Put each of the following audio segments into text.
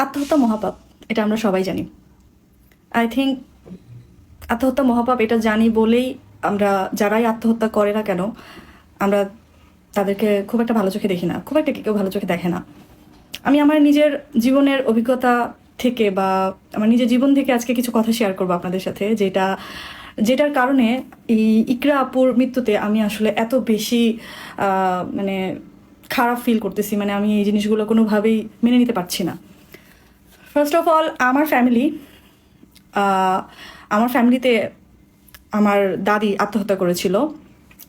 আত্মহত্যা মহাপাপ, এটা আমরা সবাই জানি। আই থিঙ্ক আত্মহত্যা মহাপাপ এটা জানি বলেই আমরা যারাই আত্মহত্যা করে না কেন আমরা তাদেরকে খুব একটা ভালো চোখে দেখি না, খুব একটা কেউ ভালো চোখে দেখে না। আমি আমার নিজের জীবনের অভিজ্ঞতা থেকে বা আমার নিজের জীবন থেকে আজকে কিছু কথা শেয়ার করবো আপনাদের সাথে, যেটার কারণে এই ইকরা আপুর মৃত্যুতে আমি আসলে এত বেশি মানে খারাপ ফিল করতেছি। মানে আমি এই জিনিসগুলো কোনোভাবেই মেনে নিতে পারছি না। ফার্স্ট অফ অল আমার ফ্যামিলিতে আমার দাদি আত্মহত্যা করেছিল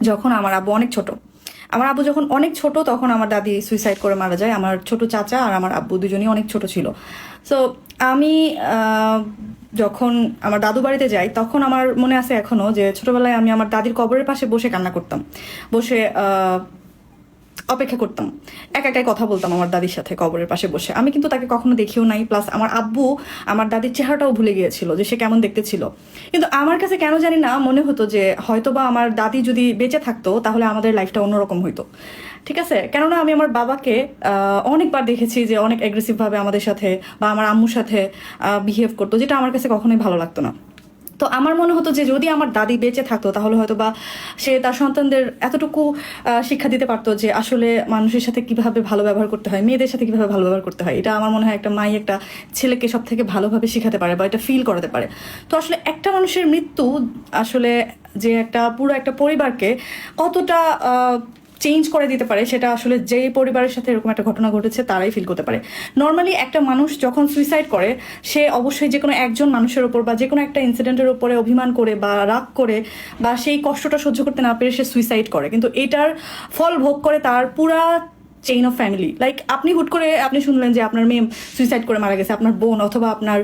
যখন আমার আব্বু অনেক ছোট। আমার আব্বু যখন অনেক ছোট তখন আমার দাদি সুইসাইড করে মারা যায়। আমার ছোট চাচা আর আমার আব্বু দুজনেই অনেক ছোট ছিল। সো আমি যখন আমার দাদু বাড়িতে যাই তখন আমার মনে আছে এখনো যে ছোটবেলায় আমি আমার দাদির কবরের পাশে বসে কান্না করতাম, বসে অপেক্ষা করতাম, একাই কথা বলতাম আমার দাদির সাথে কবরের পাশে বসে। আমি কিন্তু তাকে কখনো দেখিও নাই, প্লাস আমার আব্বু আমার দাদির চেহারাটাও ভুলে গিয়েছিল যে সে কেমন দেখতে ছিল। কিন্তু আমার কাছে কেন জানি না মনে হতো যে হয়তোবা আমার দাদি যদি বেঁচে থাকতো তাহলে আমাদের লাইফটা অন্যরকম হইতো। ঠিক আছে, কেননা আমি আমার বাবাকে অনেকবার দেখেছি যে অনেক অ্যাগ্রেসিভভাবে আমাদের সাথে বা আমার আম্মুর সাথে বিহেভ করতো, যেটা আমার কাছে কখনোই ভালো লাগতো না। তো আমার মনে হতো যে যদি আমার দাদি বেঁচে থাকতো তাহলে হয়তো বা সে তার সন্তানদের এতটুকু শিক্ষা দিতে পারতো যে আসলে মানুষের সাথে কিভাবে ভালো ব্যবহার করতে হয়, মেয়েদের সাথে কিভাবে ভালো ব্যবহার করতে হয়। এটা আমার মনে হয় একটা মাই একটা ছেলেকে সব থেকে ভালোভাবে শেখাতে পারে বা এটা ফিল করাতে পারে। তো আসলে একটা মানুষের মৃত্যু আসলে যে পুরো একটা পরিবারকে কতটা চেঞ্জ করে দিতে পারে সেটা আসলে যে পরিবারের সাথে এরকম একটা ঘটনা ঘটেছে তারাই ফিল করতে পারে। নর্মালি একটা মানুষ যখন সুইসাইড করে সে অবশ্যই যে কোনো একজন মানুষের ওপর বা যে কোনো একটা ইনসিডেন্টের উপরে অভিমান করে বা রাগ করে বা সেই কষ্টটা সহ্য করতে না পেরে সে সুইসাইড করে, কিন্তু এটার ফল ভোগ করে তার পুরা চেইন অফ ফ্যামিলি। লাইক আপনি হুট করে আপনি শুনলেন যে আপনার মেয়ে সুইসাইড করে মারা গেছে, আপনার বোন অথবা আপনার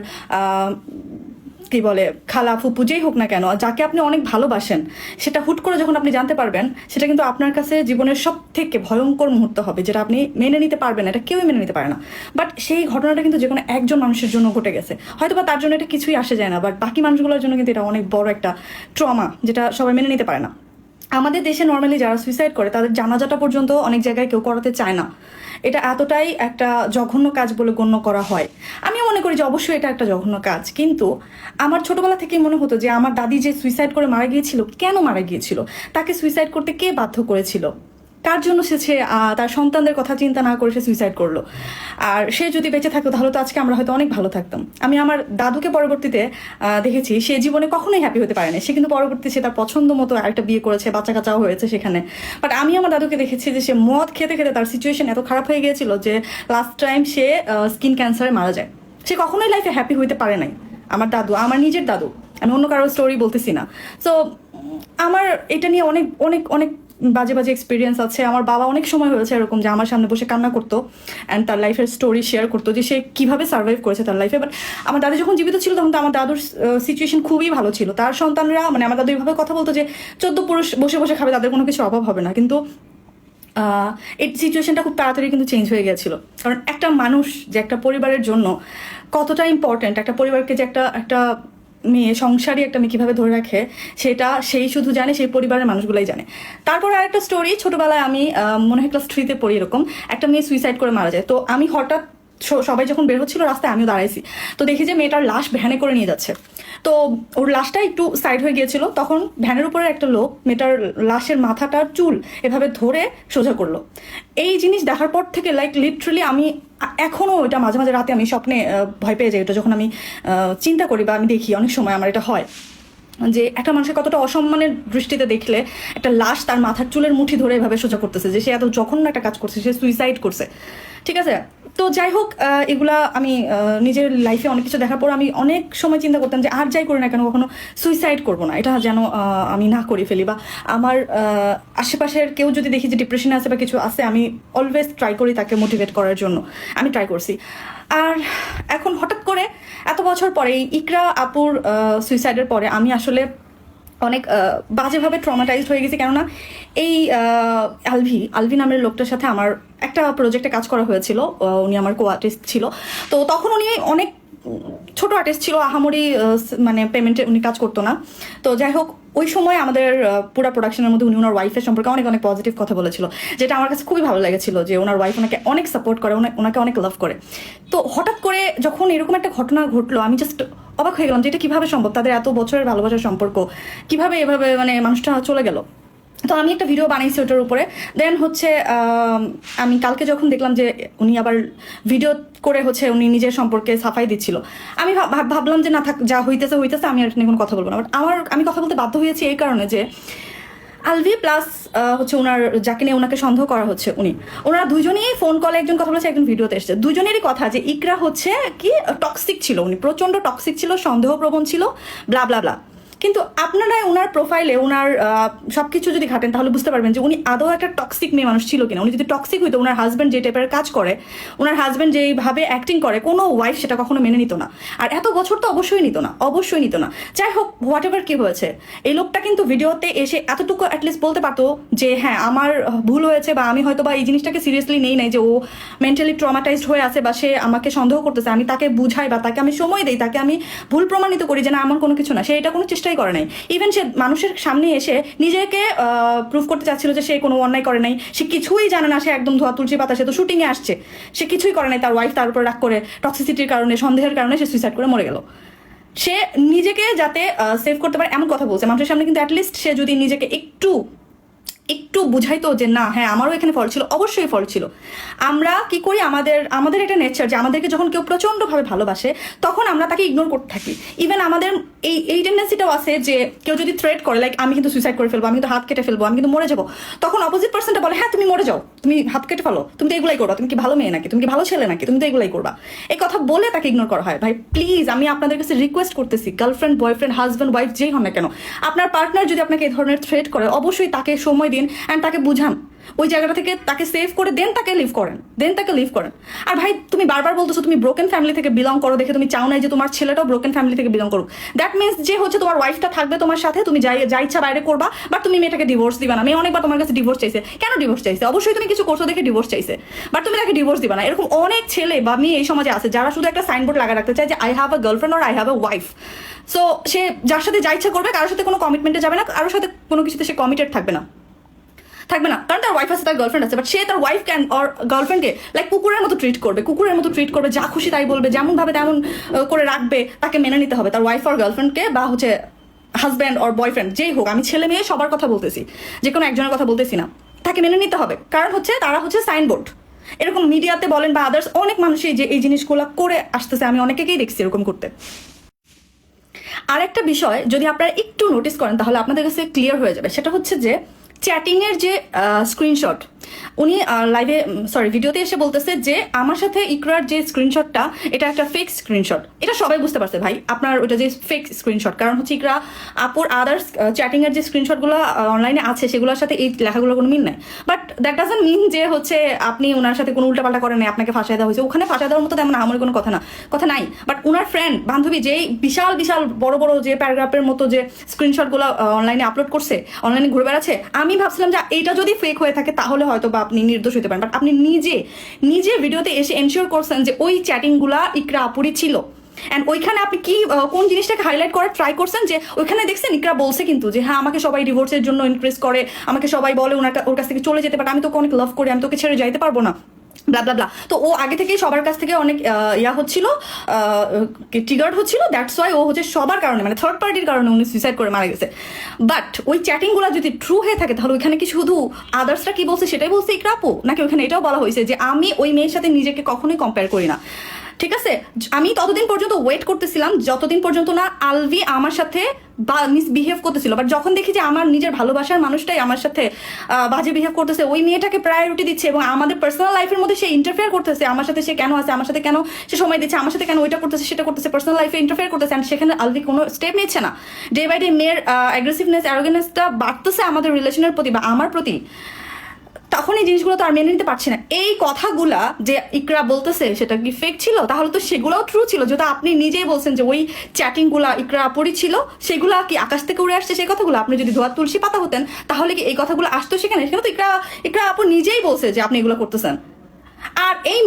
কি বলে খালা ফুপু যেই হোক না কেন, যাকে আপনি অনেক ভালোবাসেন, সেটা হুট করে যখন আপনি জানতে পারবেন সেটা কিন্তু আপনার কাছে জীবনের সব থেকে ভয়ঙ্কর মুহূর্ত হবে, যেটা আপনি মেনে নিতে পারবেন, এটা কেউই মেনে নিতে পারে না। বাট সেই ঘটনাটা কিন্তু যে কোনো একজন মানুষের জন্য ঘটে গেছে, হয়তো বা তার জন্য এটা কিছুই আসে যায় না, বাট বাকি মানুষগুলোর জন্য কিন্তু এটা অনেক বড় একটা ট্রমা, যেটা সবাই মেনে নিতে পারে না। আমাদের দেশে নর্মালি যারা সুইসাইড করে তাদের জানাজাটা পর্যন্ত অনেক জায়গায় কেউ করাতে চায় না। এটা এতটাই একটা জঘন্য কাজ বলে গণ্য করা হয়। আমি মনে করি যে অবশ্যই এটা একটা জঘন্য কাজ, কিন্তু আমার ছোটবেলা থেকেই মনে হতো যে আমার দাদি যে সুইসাইড করে মারা গিয়েছিল, কেন মারা গিয়েছিল, তাকে সুইসাইড করতে কে বাধ্য করেছিল, কার জন্য সে তার সন্তানদের কথা চিন্তা না করে সে সুইসাইড করলো। আর সে যদি বেঁচে থাকতো তাহলে তো আজকে আমরা হয়তো অনেক ভালো থাকতাম। আমি আমার দাদুকে পরবর্তীতে দেখেছি সে জীবনে কখনোই হ্যাপি হতে পারেনি। সে কিন্তু পরবর্তীতে সে তার পছন্দ মতো আরেকটা বিয়ে করেছে, বাচ্চা কাচ্চাও হয়েছে সেখানে। বাট আমি আমার দাদুকে দেখেছি যে সে মদ খেতে খেতে তার সিচুয়েশন এত খারাপ হয়ে গিয়েছিল যে লাস্ট টাইম সে স্কিন ক্যান্সারে মারা যায়। সে কখনোই লাইফে হ্যাপি হইতে পারে নাই। আমার দাদু, আমার নিজের দাদু, আমি অন্য কারোর স্টোরি বলতেছি না। সো আমার এটা নিয়ে অনেক অনেক অনেক বাজে বাজে এক্সপিরিয়েন্স আছে। আমার বাবা অনেক সময় হয়েছে এরকম যে আমার সামনে বসে কান্না করতো অ্যান্ড তার লাইফের স্টোরি শেয়ার করতো যে সে কীভাবে সার্ভাইভ করেছে তার লাইফে। বাট আমার দাদু যখন জীবিত ছিল তখন তো আমার দাদুর সিচুয়েশন খুবই ভালো ছিল। তার সন্তানরা, মানে আমার দাদু এইভাবে কথা বলতো যে 14 পুরুষ বসে বসে খাবে, তাদের কোনো কিছু অভাব হবে না। কিন্তু এই সিচুয়েশনটা খুব তাড়াতাড়ি কিন্তু চেঞ্জ হয়ে গেছিলো। কারণ একটা মানুষ যে একটা পরিবারের জন্য কতটা ইম্পর্ট্যান্ট, একটা পরিবারকে যে একটা মেয়ে, সংসারী একটা মেয়ে কীভাবে ধরে রাখে সেটা সেই শুধু জানে, সেই পরিবারের মানুষগুলাই জানে। তারপর আরেকটা স্টোরি, ছোটবেলায় আমি মনে হয় ক্লাস 3-তে পড়ি, এরকম একটা মেয়ে সুইসাইড করে মারা যায়। তো আমি হঠাৎ সবাই যখন বের হচ্ছিল রাস্তায় আমিও দাঁড়াইছি, তো দেখি যে মেয়েটার লাশ ভ্যানে করে নিয়ে যাচ্ছে। তো ওর লাশটা একটু সাইড হয়ে গিয়েছিল, তখন ভ্যানের উপরে একটা লোক মেয়েটার লাশের মাথাটার চুল এভাবে ধরে সোজা করলো। এই জিনিস দেখার পর থেকে লাইক লিটারালি আমি এখনও এটা মাঝে মাঝে রাতে আমি স্বপ্নে ভয় পেয়ে যাই। এটা যখন আমি চিন্তা করি বা আমি দেখি, অনেক সময় আমার এটা হয় যে একটা মানুষের কতটা অসম্মানের দৃষ্টিতে দেখলে একটা লাশ তার মাথার চুলের মুঠি ধরে এভাবে সোজা করতেছে, যে সে এত জঘন্য একটা কাজ করছে, সে সুইসাইড করছে। ঠিক আছে, তো যাই হোক, এগুলা আমি নিজের লাইফে অনেক কিছু দেখার পর আমি অনেক সময় চিন্তা করতাম যে আর যাই করি না কেন কখনো সুইসাইড করবো না, এটা যেন আমি না করে ফেলি। বা আমার আশেপাশের কেউ যদি দেখি যে ডিপ্রেশনে আছে বা কিছু আছে, আমি অলওয়েজ ট্রাই করি তাকে মোটিভেট করার জন্য, আমি ট্রাই করছি। আর এখন হঠাৎ করে এত বছর পরে এই ইকরা আপুর সুইসাইডের পরে আমি আসলে অনেক বাজেভাবে ট্রমাটাইজড হয়ে গেছি। কেননা এই আলভি নামের লোকটার সাথে আমার একটা প্রজেক্টে কাজ করা হয়েছিল, উনি আমার কো আর্টিস্ট ছিল। তো তখন উনি অনেক ছোট আর্টিস্ট ছিল, আহামরি মানে পেমেন্টে উনি কাজ করতো না। তো যাই হোক, ওই সময় আমাদের পুরো প্রোডাকশনের মধ্যে উনি ওনার ওয়াইফের সম্পর্কে অনেক অনেক পজিটিভ কথা বলেছিল, যেটা আমার কাছে খুবই ভালো লেগেছিল যে ওনার ওয়াইফ ওনাকে অনেক সাপোর্ট করে, ওনাকে অনেক লাভ করে। তো হঠাৎ করে যখন এরকম একটা ঘটনা ঘটলো, আমি জাস্ট অবাক হয়ে গেলাম যে এটা কিভাবে সম্ভব, তাদের এত বছরের ভালোবাসার সম্পর্ক কিভাবে এভাবে মানে মানুষটা চলে গেল। তো আমি একটা ভিডিও বানাইছি ওটার উপরে। দেন হচ্ছে আমি কালকে যখন দেখলাম যে উনি আবার ভিডিও করে হচ্ছে উনি নিজের সম্পর্কে সাফাই দিচ্ছিল, আমি ভাবলাম যে না থাক, যা হইতেছে হইতেছে, আমি আর এটা নিয়ে কোনো কথা বলবো না। বাট আমি কথা বলতে বাধ্য হয়েছি এই কারণে যে আলভি প্লাস হচ্ছে ওনার যাকে নিয়ে ওনাকে সন্দেহ করা হচ্ছে ওনারা দুজনেই ফোন কলে একজন কথা বলেছে, একজন ভিডিওতে এসেছে। দুজনেরই কথা যে ইকরা হচ্ছে কি টক্সিক ছিল, উনি প্রচন্ড টক্সিক ছিল, সন্দেহপ্রবণ ছিল, ব্লা ব্লা ব্লা। কিন্তু আপনারা ওনার প্রোফাইলে ওনার সবকিছু যদি ঘাটেন তাহলে বুঝতে পারবেন যে উনি আদৌ একটা টক্সিক মেয়ে মানুষ ছিল কিনা। উনি যদি টক্সিক হইতো, ওনার হাজব্যান্ড যে টাইপের কাজ করে, ওনার হাজব্যান্ড যেইভাবে অ্যাক্টিং করে, কোনো ওয়াইফ সেটা কখনো মেনে নিত না। আর এত বছর তো অবশ্যই নিত না, অবশ্যই নিত না। যাই হোক, হোয়াট এভার কি হয়েছে, এই লোকটা কিন্তু ভিডিওতে এসে এতটুকু অ্যাটলিস্ট বলতে পারতো যে হ্যাঁ আমার ভুল হয়েছে, বা আমি হয়তো বা এই জিনিসটাকে সিরিয়াসলি নেই নাই যে ও মেন্টালি ট্রমাটাইজড হয়ে আছে, বা সে আমাকে সন্দেহ করতেছে, আমি তাকে বুঝাই বা তাকে আমি সময় দিই, তাকে আমি ভুল প্রমাণিত করি যে না এমন কোনো কিছু না। সে এটা কোনো চেষ্টাই করে নাই। ইভেন সে মানুষের সামনে এসে নিজেকে প্রুভ করতে চাচ্ছিল যে সে কোনো অন্যায় করে নাই, সে কিছুই জানে না, সে একদম ধোয়া তুলসী পাতা, সে তো শুটিংয়ে আসছে, সে কিছুই করে নাই। তার ওয়াইফ তার উপর রাগ করে, টক্সিসিটির কারণে, সন্দেহের কারণে সে সুইসাইড করে মরে গেল। সে নিজেকে যাতে সেভ করতে পারে এমন কথা বলছে মানুষের সামনে, কিন্তু অ্যাটলিস্ট সে যদি নিজেকে একটু বুঝাইতো যে না হ্যাঁ আমারও এখানে ফল ছিল, অবশ্যই ফল ছিল। আমরা কি করি, আমাদের একটা নেচার যে আমাদেরকে যখন কেউ প্রচণ্ডভাবে ভালোবাসে তখন আমরা তাকে ইগনোর করতে থাকি। ইভেন আমাদের এই টেন্ডেন্সিটাও আছে যে কেউ যদি থ্রেট করে, লাইক আমি কিন্তু সুইসাইড করে ফেলবো, আমি কিন্তু হাত কেটে ফেলবো, আমি কিন্তু মরে যাবো, তখন অপোজিট পার্সনটা বলে হ্যাঁ তুমি মরে যাও, তুমি হাত কেটে ফেলো, তুমি তো এগুলাই করবা, তুমি কি ভালো মেয়ে নাকি, তুমি কি ভালো ছেলে নাকি, তুমি তো এগুলাই করবা। এই কথা বলে তাকে ইগনোর করা হয়। ভাই প্লিজ, আমি আপনাদের কাছে রিকোয়েস্ট করতেছি, গার্লফ্রেন্ড, বয়ফ্রেন্ড, হাজব্যান্ড, ওয়াইফ যেই হন না কেন, আপনার পার্টনার যদি আপনাকে এই ধরনের থ্রেট করে, অবশ্যই তাকে সময় দিন অ্যান্ড তাকে বুঝান, ওই জায়গাটা থেকে তাকে সেভ করে দেন তাকে লিভ করেন। আর ভাই তুমি বারবার বলতেছো তুমি ব্রোকেন ফ্যামিলি থেকে বিলং করো, দেখে তুমি চাও না যে তোমার ছেলেটাও ব্রোকেন ফ্যামিলি থেকে বিলং করুক। দ্যাট মিনস যে হচ্ছে তোমার ওয়াইফটা থাকবে তোমার সাথে, তুমি যা ইচ্ছা বাইরে করবা, বাট তুমি মেয়েটাকে ডিভোর্স দিবা না। মেয়ে অনেকবার তোমার কাছে ডিভোর্স চাইছে, কেন ডিভোর্স চাইছে? অবশ্যই তুমি কিছু করছো দেখে ডিভোর্স চাইছে, বাট তুমি তাকে ডিভোর্স দিবা না। এরকম অনেক ছেলে বা মেয়ে এই সমাজে আছে যারা শুধু একটা সাইনবোর্ড লাগা রাখতে চায় যে I have a girlfriend or I have a wife. So সে যার সাথে যা ইচ্ছা করবে, কারোর সাথে কোনো কমিটমেন্টে যাবে না, কারোর সাথে কোনো কিছুতে সে কমিটেড থাকবে না, কারণ তার ওয়াইফ আছে, তার গার্লফ্রেন্ড আছে, বাট সে তার ওয়াইফ ক্যান অর গার্লফ্রেন্ডকে লাইক কুকুরের মতো ট্রিট করবে, যা খুশি তাই বলবে, যেমন ভাবে তেমন করে রাখবে, তাকে মেনে নিতে হবে। তার ওয়াইফ অর গার্লফ্রেন্ডকে বা হচ্ছে হাজব্যান্ড অর বয়ফ্রেন্ড যেই হোক, আমি ছেলে মেয়ে সবার কথা বলতেছি, যে কোনো একজনের কথা বলতেছি না, তাকে মেনে নিতে হবে। কারণ হচ্ছে তারা হচ্ছে সাইনবোর্ড। এরকম মিডিয়াতে বলেন বা আদার্স অনেক মানুষই যে এই জিনিসগুলো করে আসতেছে, আমি অনেকেই দেখছি এরকম করতে। আর একটা বিষয় যদি আপনারা একটু নোটিস করেন তাহলে আপনাদের কাছে ক্লিয়ার হয়ে যাবে, সেটা হচ্ছে যে চ্যাটিংয়ের যে স্ক্রিনশট, উনি ভিডিওতে এসে বলতেছে যে আমার সাথে ইকরার যে স্ক্রিনশটটা এটা একটা ফেক স্ক্রিনশট। এটা সবাই বুঝতে পারছে ভাই, আপনার ওটা যে ফেক স্ক্রিনশট, কারণ হচ্ছে ইকরা আপুর আদার্স চ্যাটিংয়ের যে স্ক্রিনশটগুলো অনলাইনে আছে সেগুলোর সাথে এই লেখাগুলোর কোনো মিল নেই। বাট দ্যাট ডাজন্ট মিন যে হচ্ছে আপনি ওনার সাথে কোনো উল্টাপাল্টা করেন নাই, আপনাকে ফাঁসাই দেওয়া হয়েছে। ওখানে ফাঁসা দেওয়ার মতো তেমন আমার কোনো কথা নাই। বাট ওনার ফ্রেন্ড বান্ধবী যেই বিশাল বড় বড় যে প্যারাগ্রাফের মতো যে স্ক্রিনশটগুলো অনলাইনে আপলোড করছে, অনলাইনে ঘুরে বেড়াচ্ছে, আমি ভাবছিলাম যে এইটা যদি ফেক হয়ে থাকে তাহলে হয়তো বা আপনি নির্দোষ হতে পারেন। বাট আপনি নিজে ভিডিওতে এসে এনশিওর করছেন যে ওই চ্যাটিংগুলা ইকরা আপুরি ছিল। অ্যান্ড ওইখানে আপনি কি কোন জিনিসটাকে হাইলাইট করার ট্রাই করছেন যে ওইখানে দেখছেন ইকরা বলছে কিন্তু যে হ্যাঁ আমাকে সবাই ডিভোর্সের জন্য ইনক্রিজ করে, আমাকে সবাই বলে ওর কাছ থেকে চলে যেতে, বাট আমি তোকে অনেক লাভ করি, আমি তোকে ছেড়ে যাইতে পারবো না, ব্লা ব্লা ব্লা। তো ও আগে থেকেই সবার কাছ থেকে অনেক হচ্ছিল, ট্রিগার্ড হচ্ছিল, দ্যাটস ওয়াই ও হচ্ছে সবার কারণে মানে থার্ড পার্টির কারণে উনি সুইসাইড করে মারা গেছে। বাট ওই চ্যাটিংগুলো যদি ট্রু হয়ে থাকে তাহলে ওইখানে কি শুধু আদার্সরা কি বলছে সেটাই বলছে ইকরা আপু, নাকি ওইখানে এটাও বলা হয়েছে যে আমি ওই মেয়ের সাথে নিজেকে কখনোই কম্পেয়ার করি না? ঠিক আছে, আমি ততদিন পর্যন্ত ওয়েট করতেছিলাম যতদিন পর্যন্ত না আলভি আমার সাথে মিসবিহেভ করতেছিল। বাট যখন দেখি যে আমার নিজের ভালোবাসার মানুষটাই আমার সাথে বাজে বিহেভ করতেছে, ওই মেয়েটাকে প্রায়োরিটি দিচ্ছে এবং আমাদের পার্সোনাল লাইফের মধ্যে সে ইন্টারফেয়ার করতেছে, আমার সাথে সে কেন আছে, আমার সাথে কেন সে সময় দিচ্ছে, আমার সাথে কেন ওইটা করতেছে সেটা করতেছে, পার্সোনাল লাইফে ইন্টারফেয়ার করতেছে, অ্যান্ড সেখানে আলভি কোনো স্টেপ নিচ্ছে না। ডে বাই ডে মেয়ের অ্যাগ্রেসিভনেস, অ্যারোগেন্সটা বাড়তেছে আমাদের রিলেশনের প্রতি বা আমার প্রতি। তখন এই জিনিসগুলো তো আর মেনে নিতে পারছি না। এই কথাগুলা যে ইকরা বলতেছে সেটা কি ফেক ছিল? তাহলে তো সেগুলোও ট্রু ছিল, যেটা আপনি নিজেই বলছেন যে ওই চ্যাটিংগুলা ইকরা আপুরি ছিল, সেগুলা কি আকাশ থেকে উড়ে আসছে? সেই কথাগুলো আপনি যদি ধোয়া তুলসী পাতা হতেন তাহলে কি এই কথাগুলো আসতো সেখানে? সেখানে তো ইকরা আপু নিজেই বলছে যে আপনি এগুলো করতেছেন। আর এই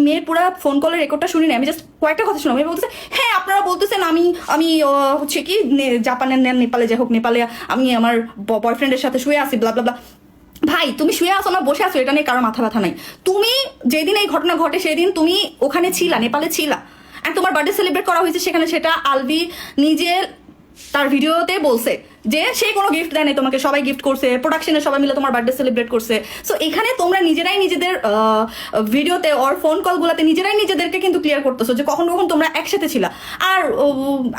মেয়ের পুরো ফোন কলের রেকর্ডটা শুনি না, আমি জাস্ট কয়েকটা কথা শুনলাম। আমি বলতেছে হ্যাঁ আপনারা বলতেছেন আমি আমি হচ্ছে কি জাপানের নেপালে যাই হোক, নেপালে আমি আমার বয়ফ্রেন্ডের সাথে শুয়ে আসি ব্লা ব্লা ব্লা। ভাই তুমি শুয়ে আসো না বসে আসো এটা নিয়ে কারো মাথা ব্যথা নাই। তুমি যেদিন এই ঘটনা ঘটে সেদিন তুমি ওখানে ছিলা, নেপালে ছিলা, আর তোমার বার্থডে সেলিব্রেট করা হয়েছে সেখানে, সেটা আলভি নিজে তার ভিডিওতে বলছে যে সে কোনো গিফট দেয় নাই তোমাকে, সবাই গিফট করছে, প্রোডাকশনে সবাই মিলে তোমার বার্থডে সেলিব্রেট করছে। সো এখানে তোমরা নিজেরাই নিজেদের ভিডিওতে ওর ফোন কলগুলোতে নিজেরাই নিজেদেরকে কিন্তু ক্লিয়ার করতেছো যে কখন কখন তোমরা একসাথে ছিলা। আর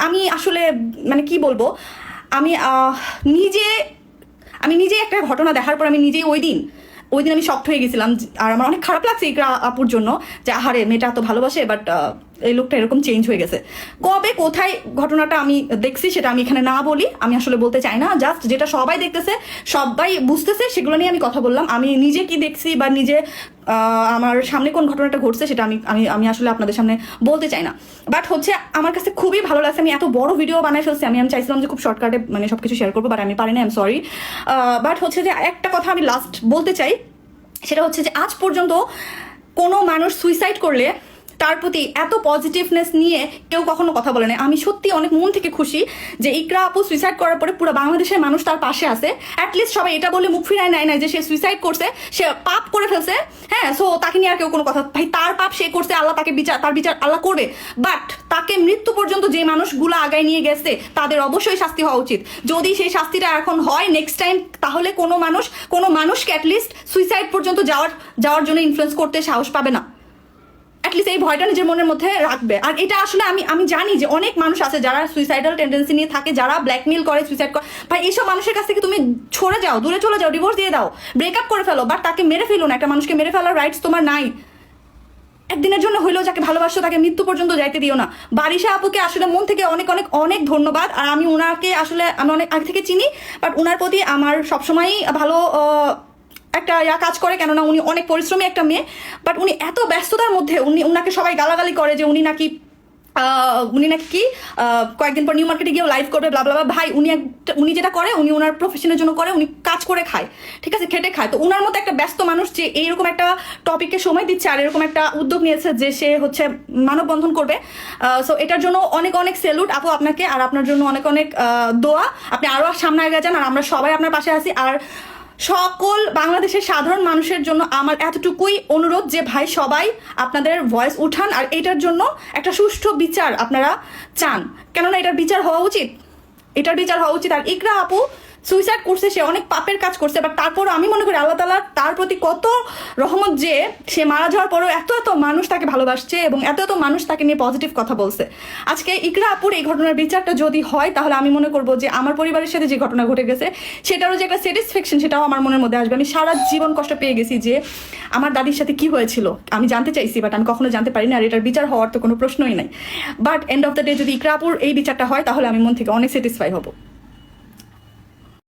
আমি আসলে মানে কি বলবো, আমি নিজে একটা ঘটনা দেখার পর আমি নিজেই ওই দিন আমি শক্ট হয়ে গেছিলাম। আর আমার অনেক খারাপ লাগছে ইকরা আপুর জন্য যে আহারে মেয়েটা এত ভালোবাসে বাট এই লোকটা এরকম চেঞ্জ হয়ে গেছে। কবে কোথায় ঘটনাটা আমি দেখছি সেটা আমি এখানে না বলি, আমি আসলে বলতে চাই না। জাস্ট যেটা সবাই দেখতেছে, সবাই বুঝতেছে, সেগুলো নিয়ে আমি কথা বললাম। আমি নিজে কি দেখছি বা নিজে আমার সামনে কোন ঘটনাটা ঘটছে সেটা আমি আসলে আপনাদের সামনে বলতে চাই না। বাট হচ্ছে আমার কাছে খুবই ভালো লাগছে। আমি এত বড় ভিডিও বানাই ফেলছি, আমি চাইছিলাম যে খুব শর্টকাটে মানে সবকিছু শেয়ার করবো, বাট আমি পারি না, আই এম সরি। বাট হচ্ছে যে একটা কথা আমি লাস্ট বলতে চাই, সেটা হচ্ছে যে আজ পর্যন্ত কোনো মানুষ সুইসাইড করলে তার প্রতি এত পজিটিভনেস নিয়ে কেউ কখনো কথা বলে না। আমি সত্যি অনেক মন থেকে খুশি যে ইকরা আপু সুইসাইড করার পরে পুরো বাংলাদেশের মানুষ তার পাশে আছে। অ্যাটলিস্ট সবাই এটা বলে মুখ ফিরায় নেয় না যে সে সুইসাইড করছে, সে পাপ করে ফেলছে, হ্যাঁ, সো তাকে নিয়ে আর কেউ কোনো কথা, ভাই তার পাপ সে করছে, আল্লাহ তাকে তার বিচার আল্লাহ করবে। বাট তাকে মৃত্যু পর্যন্ত যে মানুষগুলো আগায় নিয়ে গেছে তাদের অবশ্যই শাস্তি হওয়া উচিত। যদি সেই শাস্তিটা এখন হয় নেক্সট টাইম, তাহলে কোনো মানুষকে অ্যাটলিস্ট সুইসাইড পর্যন্ত যাওয়ার জন্য ইনফ্লুয়েন্স করতে সাহস পাবে না। অ্যাটলিস্ট এই ভয়টা নিজের মনের মধ্যে রাখবে। আর এটা আসলে আমি জানি যে অনেক মানুষ আছে যারা সুইসাইডাল টেন্ডেন্সি নিয়ে থাকে, যারা ব্ল্যাকমেল করে, সুইসাইড করে। ভাই এইসব মানুষের কাছ থেকে তুমি সরে যাও, দূরে চলে যাও, ডিভোর্স দিয়ে দাও, ব্রেকআপ করে ফেলো, বাট তাকে মেরে ফেলো না। একটা মানুষকে মেরে ফেলার রাইটস তোমার নাই। একদিনের জন্য হইলেও যাকে ভালোবাসো তাকে মৃত্যু পর্যন্ত যাইতে দিও না। বারিশা আপুকে আসলে মন থেকে অনেক অনেক অনেক ধন্যবাদ। আর আমি ওনাকে আসলে আমি অনেক আগে থেকে চিনি, বাট ওনার প্রতি আমার সবসময়ই ভালো একটা কাজ করে, কেননা উনি অনেক পরিশ্রমী একটা মেয়ে। বাট উনি এত ব্যস্ততার মধ্যে উনাকে সবাই গালাগালি করে যে উনি নাকি কি কয়েকদিন পর নিউ মার্কেটে গিয়ে লাইভ করবে ব্লা ব্লা। ভাই উনি যেটা করে উনি ওনার প্রফেশনের জন্য করে, উনি কাজ করে খায়, ঠিক আছে, খেটে খায়। তো ওনার মতো একটা ব্যস্ত মানুষ যে এইরকম একটা টপিকে সময় দিচ্ছে আর এরকম একটা উদ্যোগ নিয়েছে যে সে হচ্ছে মানববন্ধন করবে, সো এটার জন্য অনেক অনেক স্যালুট আপু আপনাকে। আর আপনার জন্য অনেক অনেক দোয়া, আপনি আরও সামনে এগিয়ে যান। আর আমরা সবাই আপনার পাশে আছি। আর সকল বাংলাদেশের সাধারণ মানুষের জন্য আমার এতটুকুই অনুরোধ যে ভাই সবাই আপনাদের ভয়েস উঠান আর এটার জন্য একটা সুষ্ঠু বিচার আপনারা চান, কেননা এটার বিচার হওয়া উচিত, আর ইকরা আপু সুইসাইড করছে, সে অনেক পাপের কাজ করছে, বাট তারপরও আমি মনে করি আল্লাহ তাআলা তার প্রতি কত রহমত যে সে মারা যাওয়ার পরেও এত এত মানুষ তাকে ভালোবাসছে এবং এত এত মানুষ তাকে নিয়ে পজিটিভ কথা বলছে। আজকে ইকরা আপুর এই ঘটনার বিচারটা যদি হয় তাহলে আমি মনে করবো যে আমার পরিবারের সাথে যে ঘটনা ঘটে গেছে সেটারও যে একটা স্যাটিসফ্যাকশন সেটাও আমার মনের মধ্যে আসবে। আমি সারা জীবন কষ্ট পেয়ে গেছি যে আমার দাদির সাথে কি হয়েছিল আমি জানতে চাইছি, বাট আমি কখনো জানতে পারিনি। আর এটার বিচার হওয়ার তো কোনো প্রশ্নই নাই। But end of the day যদি ইকরা আপুর এই বিচারটা হয় তাহলে আমি মন থেকে অনেক স্যাটিসফাই হবো।